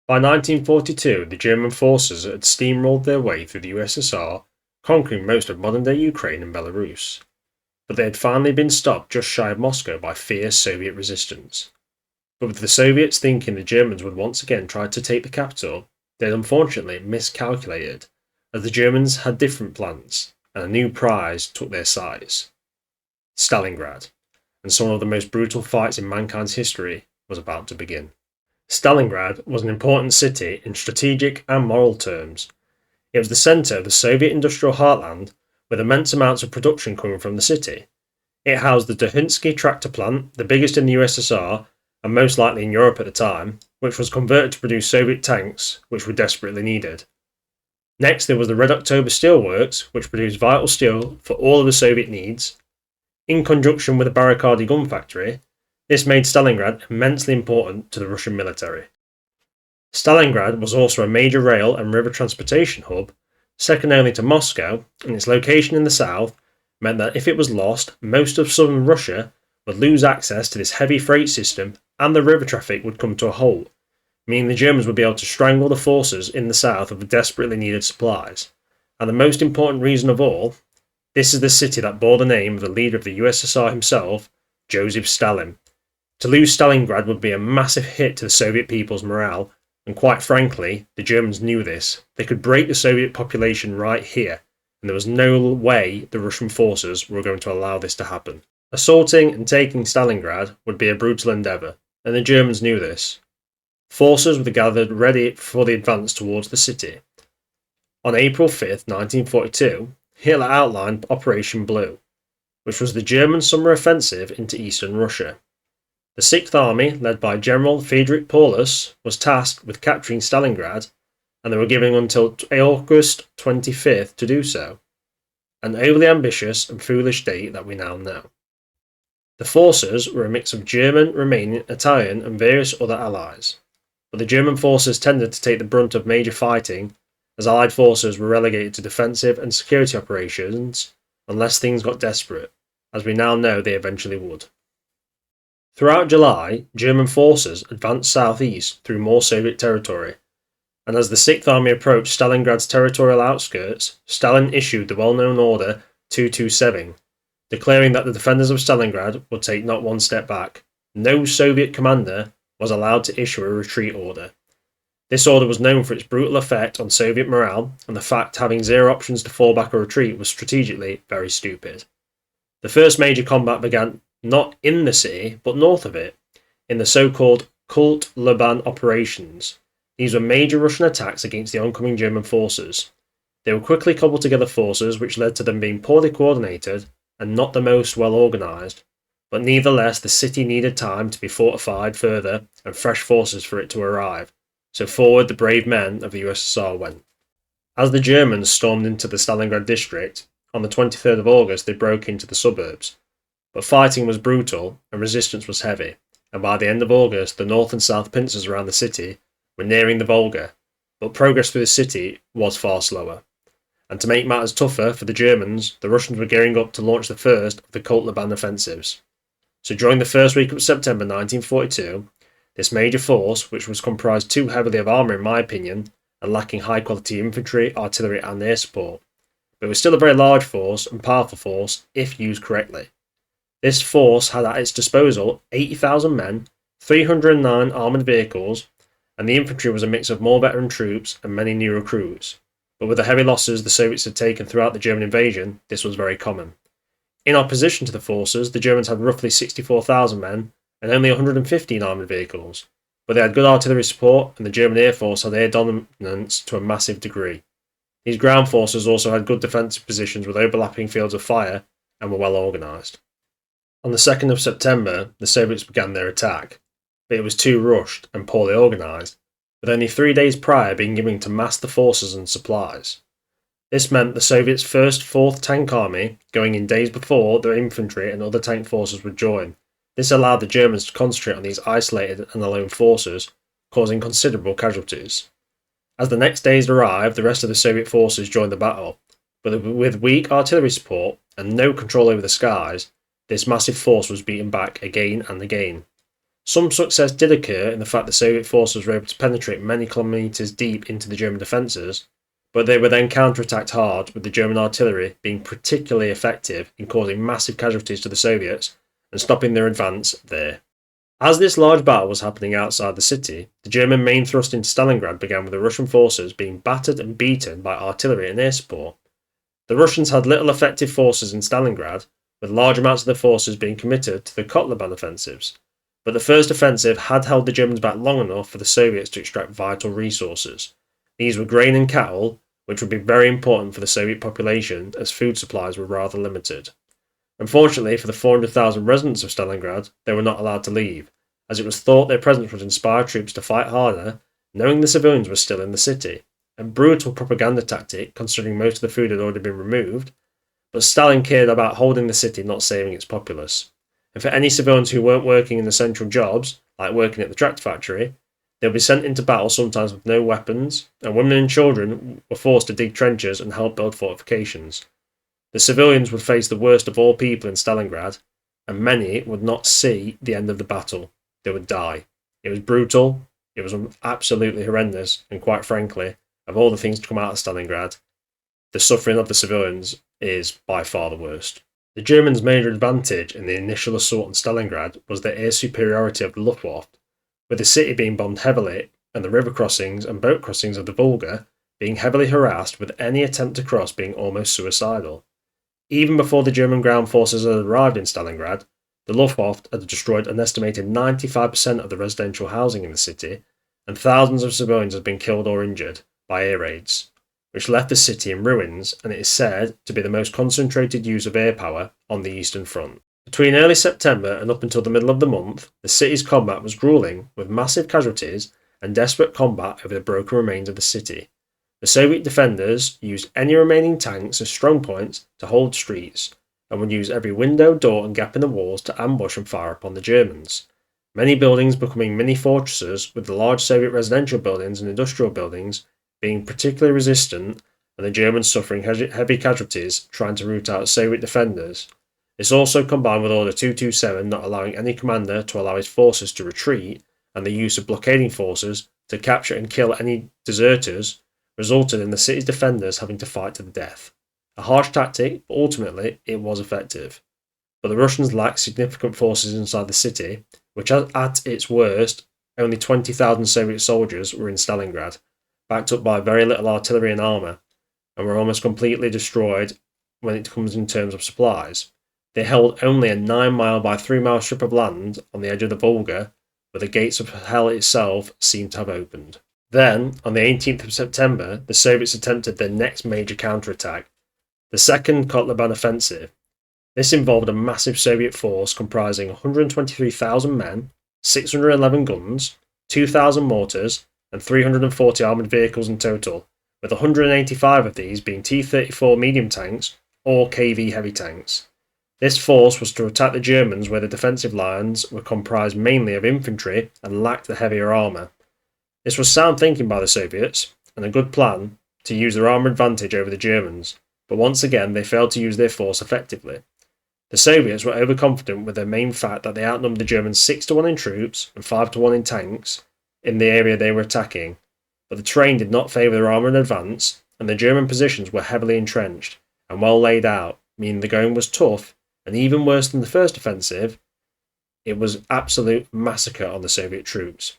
By 1942, the German forces had steamrolled their way through the USSR, conquering most of modern-day Ukraine and Belarus. But they had finally been stopped just shy of Moscow by fierce Soviet resistance. But with the Soviets thinking the Germans would once again try to take the capital, they had unfortunately miscalculated, as the Germans had different plans, and a new prize took their sights. Stalingrad, and some of the most brutal fights in mankind's history was about to begin. Stalingrad was an important city in strategic and moral terms. It was the centre of the Soviet industrial heartland, with immense amounts of production coming from the city. It housed the Dahinsky tractor plant, the biggest in the USSR, and most likely in Europe at the time, which was converted to produce Soviet tanks, which were desperately needed. Next, there was the Red October Steelworks, which produced vital steel for all of the Soviet needs. In conjunction with the Barricadi gun factory, this made Stalingrad immensely important to the Russian military. Stalingrad was also a major rail and river transportation hub, second only to Moscow, and its location in the south meant that if it was lost, most of southern Russia would lose access to this heavy freight system and the river traffic would come to a halt, meaning the Germans would be able to strangle the forces in the south of the desperately needed supplies. And the most important reason of all, this is the city that bore the name of the leader of the USSR himself, Joseph Stalin. To lose Stalingrad would be a massive hit to the Soviet people's morale, and quite frankly, the Germans knew this. They could break the Soviet population right here, and there was no way the Russian forces were going to allow this to happen. Assaulting and taking Stalingrad would be a brutal endeavour, and the Germans knew this. Forces were gathered ready for the advance towards the city. On April 5th, 1942, Hitler outlined Operation Blue, which was the German summer offensive into eastern Russia. The Sixth Army, led by General Friedrich Paulus, was tasked with capturing Stalingrad, and they were given until August 25th to do so, an overly ambitious and foolish date that we now know. The forces were a mix of German, Romanian, Italian, and various other allies, but the German forces tended to take the brunt of major fighting, as Allied forces were relegated to defensive and security operations unless things got desperate, as we now know they eventually would. Throughout July, German forces advanced southeast through more Soviet territory, and as the Sixth Army approached Stalingrad's territorial outskirts, Stalin issued the well-known Order 227, declaring that the defenders of Stalingrad would take not one step back. No Soviet commander was allowed to issue a retreat order. This order was known for its brutal effect on Soviet morale, and the fact having zero options to fall back or retreat was strategically very stupid. The first major combat began not in the city, but north of it, in the so-called Kult Luban operations. These were major Russian attacks against the oncoming German forces. They were quickly cobbled together forces which led to them being poorly coordinated and not the most well organised, but nevertheless the city needed time to be fortified further and fresh forces for it to arrive, so forward the brave men of the USSR went. As the Germans stormed into the Stalingrad district, on the 23rd of August they broke into the suburbs, but fighting was brutal and resistance was heavy, and by the end of August the north and south pincers around the city were nearing the Volga, but progress through the city was far slower. And to make matters tougher for the Germans, the Russians were gearing up to launch the first of the Kult Luban offensives. So during the first week of September 1942, this major force, which was comprised too heavily of armour in my opinion, and lacking high quality infantry, artillery and air support, but it was still a very large force and powerful force if used correctly. This force had at its disposal 80,000 men, 309 armoured vehicles, and the infantry was a mix of more veteran troops and many new recruits. But with the heavy losses the Soviets had taken throughout the German invasion, this was very common. In opposition to the forces, the Germans had roughly 64,000 men and only 115 armoured vehicles, but they had good artillery support and the German Air Force had air dominance to a massive degree. These ground forces also had good defensive positions with overlapping fields of fire and were well organised. On the 2nd of September, the Soviets began their attack, but it was too rushed and poorly organised, with only 3 days prior being given to mass the forces and supplies. This meant the Soviets' 1st 4th Tank Army going in days before their infantry and other tank forces would join. This allowed the Germans to concentrate on these isolated and alone forces, causing considerable casualties. As the next days arrived, the rest of the Soviet forces joined the battle, but with weak artillery support and no control over the skies, this massive force was beaten back again and again. Some success did occur in the fact the Soviet forces were able to penetrate many kilometres deep into the German defences, but they were then counterattacked hard, with the German artillery being particularly effective in causing massive casualties to the Soviets and stopping their advance there. As this large battle was happening outside the city, the German main thrust into Stalingrad began with the Russian forces being battered and beaten by artillery and air support. The Russians had little effective forces in Stalingrad, with large amounts of their forces being committed to the Kotlebane offensives, but the first offensive had held the Germans back long enough for the Soviets to extract vital resources. These were grain and cattle, which would be very important for the Soviet population as food supplies were rather limited. Unfortunately for the 400,000 residents of Stalingrad, they were not allowed to leave, as it was thought their presence would inspire troops to fight harder, knowing the civilians were still in the city. A brutal propaganda tactic, considering most of the food had already been removed, but Stalin cared about holding the city, not saving its populace. And for any civilians who weren't working in the central jobs, like working at the tractor factory, they would be sent into battle sometimes with no weapons, and women and children were forced to dig trenches and help build fortifications. The civilians would face the worst of all people in Stalingrad, and many would not see the end of the battle. They would die. It was brutal, it was absolutely horrendous, and quite frankly, of all the things to come out of Stalingrad, the suffering of the civilians is by far the worst. The Germans' major advantage in the initial assault on Stalingrad was the air superiority of the Luftwaffe, with the city being bombed heavily and the river crossings and boat crossings of the Volga being heavily harassed, with any attempt to cross being almost suicidal. Even before the German ground forces had arrived in Stalingrad, the Luftwaffe had destroyed an estimated 95% of the residential housing in the city, and thousands of civilians had been killed or injured by air raids, which left the city in ruins, and it is said to be the most concentrated use of air power on the Eastern Front. Between early September and up until the middle of the month, the city's combat was grueling, with massive casualties and desperate combat over the broken remains of the city. The Soviet defenders used any remaining tanks as strong points to hold streets, and would use every window, door and gap in the walls to ambush and fire upon the Germans. Many buildings becoming mini-fortresses, with the large Soviet residential buildings and industrial buildings being particularly resistant, and the Germans suffering heavy casualties trying to root out Soviet defenders. This also combined with Order 227 not allowing any commander to allow his forces to retreat, and the use of blockading forces to capture and kill any deserters, resulted in the city's defenders having to fight to the death. A harsh tactic, but ultimately it was effective. But the Russians lacked significant forces inside the city, which at its worst, only 20,000 Soviet soldiers were in Stalingrad, backed up by very little artillery and armour, and were almost completely destroyed when it comes in terms of supplies. They held only a 9-mile by 3-mile strip of land on the edge of the Volga, where the gates of hell itself seemed to have opened. Then, on the 18th of September, the Soviets attempted their next major counterattack, the Second Kotlebane Offensive. This involved a massive Soviet force comprising 123,000 men, 611 guns, 2,000 mortars, and 340 armoured vehicles in total, with 185 of these being T-34 medium tanks or KV heavy tanks. This force was to attack the Germans where the defensive lines were comprised mainly of infantry and lacked the heavier armour. This was sound thinking by the Soviets, and a good plan to use their armour advantage over the Germans, but once again they failed to use their force effectively. The Soviets were overconfident with their main fact that they outnumbered the Germans 6-1 in troops and 5-1 in tanks in the area they were attacking, but the terrain did not favour their armour in advance, and the German positions were heavily entrenched and well laid out, meaning the going was tough, and even worse than the first offensive, it was absolute massacre on the Soviet troops.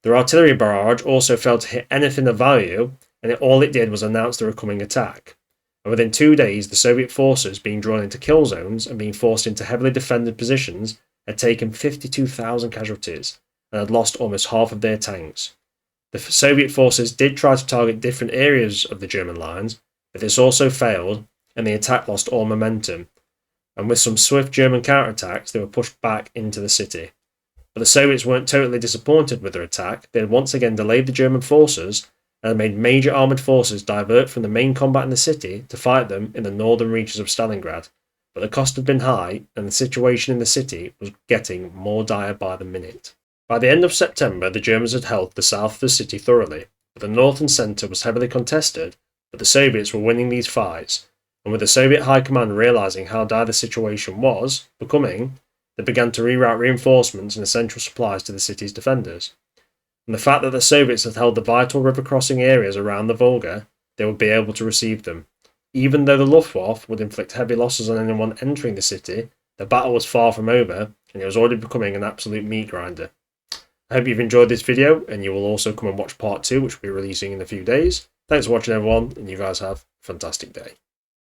Their artillery barrage also failed to hit anything of value, and all it did was announce the coming attack. And within 2 days, the Soviet forces, being drawn into kill zones and being forced into heavily defended positions, had taken 52,000 casualties and had lost almost half of their tanks. The Soviet forces did try to target different areas of the German lines, but this also failed, and the attack lost all momentum. And with some swift German counterattacks, they were pushed back into the city. But the Soviets weren't totally disappointed with their attack. They had once again delayed the German forces and had made major armoured forces divert from the main combat in the city to fight them in the northern reaches of Stalingrad. But the cost had been high, and the situation in the city was getting more dire by the minute. By the end of September, the Germans had held the south of the city thoroughly, but the north and centre was heavily contested, but the Soviets were winning these fights, and with the Soviet high command realising how dire the situation was becoming, they began to reroute reinforcements and essential supplies to the city's defenders. And the fact that the Soviets had held the vital river crossing areas around the Volga, they would be able to receive them. Even though the Luftwaffe would inflict heavy losses on anyone entering the city, the battle was far from over, and it was already becoming an absolute meat grinder. I hope you've enjoyed this video, and you will also come and watch part 2, which will be releasing in a few days. Thanks for watching, everyone, and you guys have a fantastic day.